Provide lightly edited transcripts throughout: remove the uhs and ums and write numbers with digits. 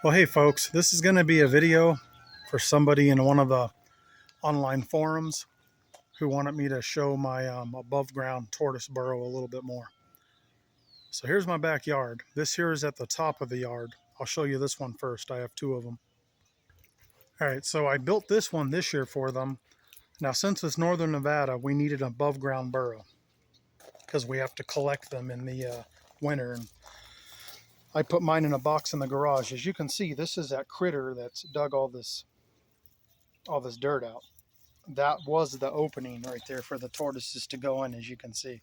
Well, hey folks, this is going to be a video for somebody in one of the online forums who wanted me to show my above ground tortoise burrow a little bit more. So here's my backyard. This here is at the top of the yard. I'll show you this one first. I have two of them. All right, so I built this one this year for them. Now, since it's northern Nevada, we needed an above ground burrow because we have to collect them in the winter. And I put mine in a box in the garage. As you can see, this is that critter that's dug all this dirt out. That was the opening right there for the tortoises to go in, as you can see.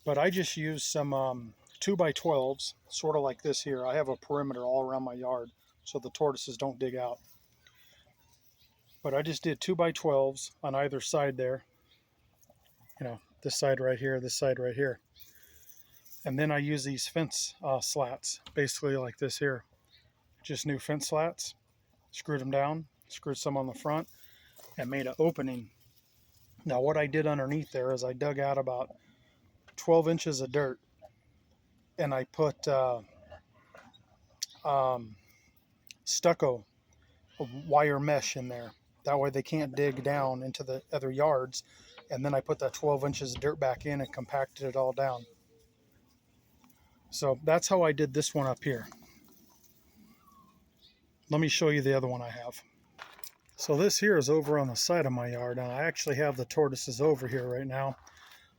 But I just used some 2x12s, sort of like this here. I have a perimeter all around my yard so the tortoises don't dig out. But I just did 2x12s on either side there. You know, this side right here, this side right here. And then I use these fence slats, basically like this here. Just new fence slats, screwed them down, screwed some on the front, and made an opening. Now what I did underneath there is I dug out about 12 inches of dirt and I put stucco wire mesh in there. That way they can't dig down into the other yards. And then I put that 12 inches of dirt back in and compacted it all down. So that's how I did this one up here. Let me show you the other one I have. So this here is over on the side of my yard, and I actually have the tortoises over here right now.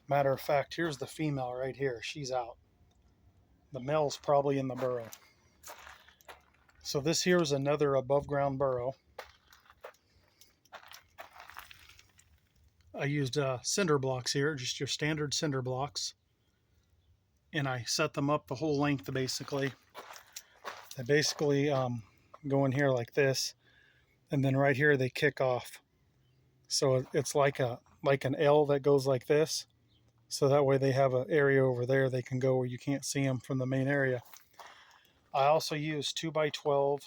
Matter of fact, here's the female right here. She's out. The male's probably in the burrow. So this here is another above ground burrow. I used cinder blocks here, just your standard cinder blocks. And I set them up the whole length basically. They basically go in here like this. And then right here they kick off. So it's like an L that goes like this. So that way they have an area over there they can go where you can't see them from the main area. I also use 2x12.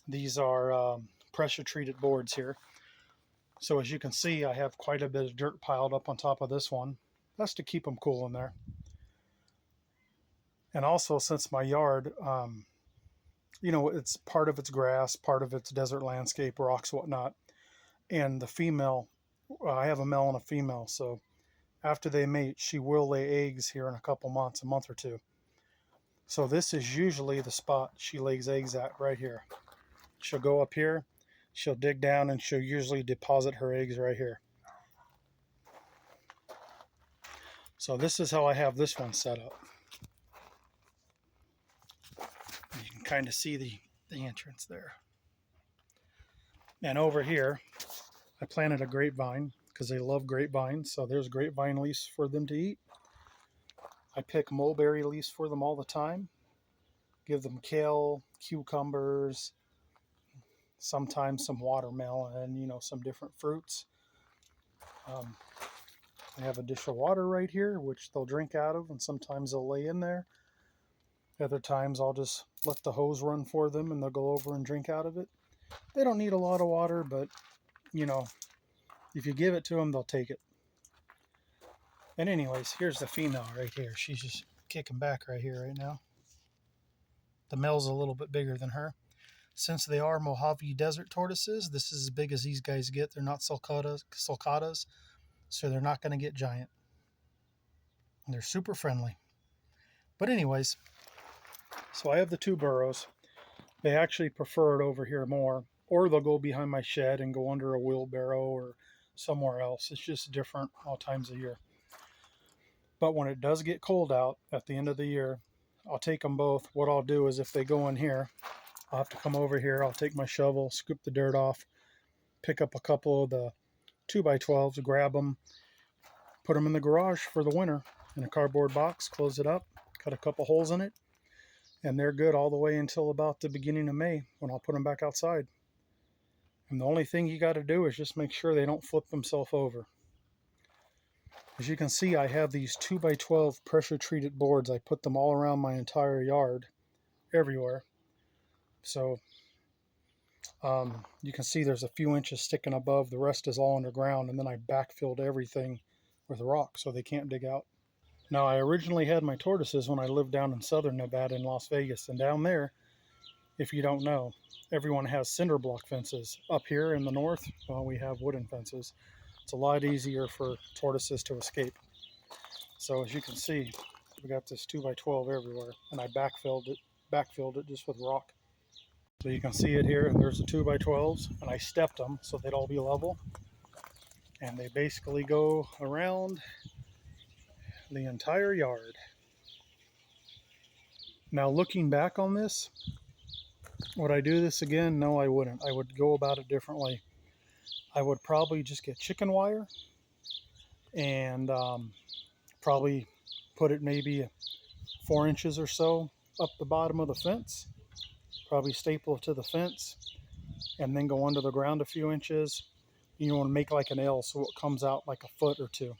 These are pressure treated boards here. So as you can see, I have quite a bit of dirt piled up on top of this one. That's to keep them cool in there. And also, since my yard, you know, it's part of it's grass, part of it's desert landscape, rocks, whatnot. And the female, I have a male and a female. So after they mate, she will lay eggs here in a couple months, a month or two. So this is usually the spot she lays eggs at right here. She'll go up here, she'll dig down, and she'll usually deposit her eggs right here. So this is how I have this one set up. You can kind of see the entrance there. And over here, I planted a grapevine because they love grapevines. So there's grapevine leaves for them to eat. I pick mulberry leaves for them all the time. Give them kale, cucumbers, sometimes some watermelon, you know, some different fruits. I have a dish of water right here, which they'll drink out of, and sometimes they'll lay in there. Other times I'll just let the hose run for them and they'll go over and drink out of it. They don't need a lot of water, but, you know, if you give it to them, they'll take it. And anyways, here's the female right here. She's just kicking back right here right now. The male's a little bit bigger than her. Since they are Mojave Desert tortoises, this is as big as these guys get. They're not sulcatas, so they're not going to get giant. And they're super friendly. But anyways, so I have the two burrows. They actually prefer it over here more, or they'll go behind my shed and go under a wheelbarrow or somewhere else. It's just different all times of year. But when it does get cold out at the end of the year, I'll take them both. What I'll do is if they go in here, I'll have to come over here. I'll take my shovel, scoop the dirt off, pick up a couple of the 2x12s, grab them, put them in the garage for the winter in a cardboard box, close it up, cut a couple holes in it, and they're good all the way until about the beginning of May when I'll put them back outside. And the only thing you got to do is just make sure they don't flip themselves over. As you can see, I have these 2x12 pressure treated boards. I put them all around my entire yard, everywhere. So you can see there's a few inches sticking above. The rest is all underground. And then I backfilled everything with rock so they can't dig out. Now, I originally had my tortoises when I lived down in southern Nevada in Las Vegas, and down there, if you don't know, everyone has cinder block fences. Up here in the north, well, we have wooden fences. It's a lot easier for tortoises to escape. So as you can see, we got this 2x12 everywhere, and I backfilled it just with rock. So you can see it here. There's the 2x12s, and I stepped them so they'd all be level. And they basically go around the entire yard. Now looking back on this, would I do this again? No, I wouldn't. I would go about it differently. I would probably just get chicken wire and probably put it maybe 4 inches or so up the bottom of the fence. Probably staple it to the fence and then go under the ground a few inches. You want to make like an L so it comes out like a foot or two,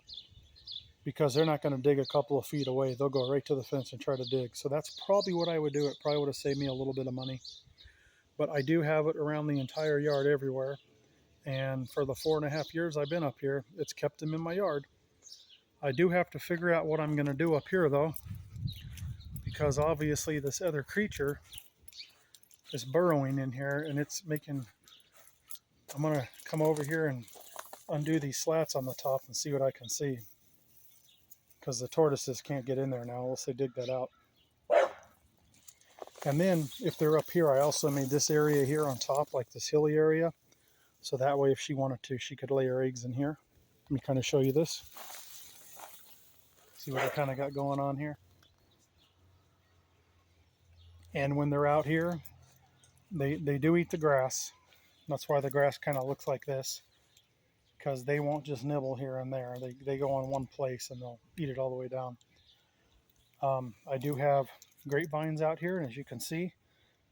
because they're not going to dig a couple of feet away. They'll go right to the fence and try to dig. So that's probably what I would do. It probably would have saved me a little bit of money. But I do have it around the entire yard everywhere. And for the 4.5 years I've been up here, it's kept them in my yard. I do have to figure out what I'm going to do up here though, because obviously this other creature is burrowing in here and it's making, I'm going to come over here and undo these slats on the top and see what I can see, because the tortoises can't get in there now unless they dig that out. And then if they're up here, I also made this area here on top, like this hilly area, so that way if she wanted to, she could lay her eggs in here. Let me kind of show you this. See what I kind of got going on here. And when they're out here, they do eat the grass. That's why the grass kind of looks like this, because they won't just nibble here and there. They go in one place and they'll eat it all the way down. I do have grapevines out here, and as you can see,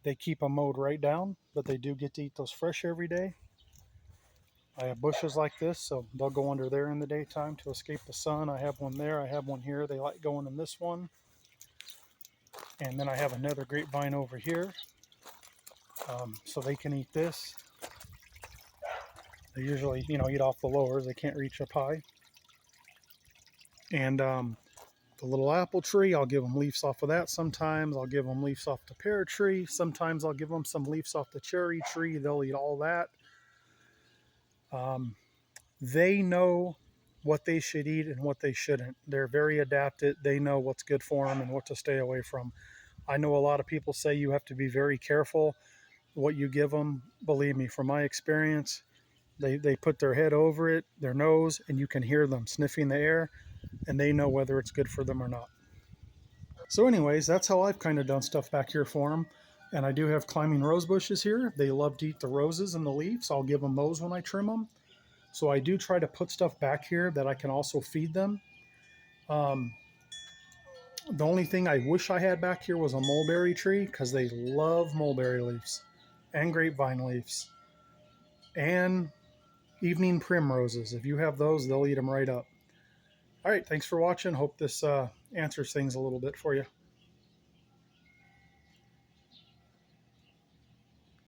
they keep them mowed right down, but they do get to eat those fresh every day. I have bushes like this, so they'll go under there in the daytime to escape the sun. I have one there, I have one here. They like going in this one. And then I have another grapevine over here, so they can eat this. They usually, eat off the lowers. They can't reach up high. And the little apple tree, I'll give them leaves off of that sometimes. I'll give them leaves off the pear tree. Sometimes I'll give them some leaves off the cherry tree. They'll eat all that. They know what they should eat and what they shouldn't. They're very adapted. They know what's good for them and what to stay away from. I know a lot of people say you have to be very careful what you give them. Believe me, from my experience, they put their head over it, their nose, and you can hear them sniffing the air, and they know whether it's good for them or not. So anyways, that's how I've kind of done stuff back here for them. And I do have climbing rose bushes here. They love to eat the roses and the leaves. I'll give them those when I trim them. So I do try to put stuff back here that I can also feed them. The only thing I wish I had back here was a mulberry tree, because they love mulberry leaves and grapevine leaves and evening primroses. If you have those, they'll eat them right up. All right, thanks for watching. Hope this answers things a little bit for you.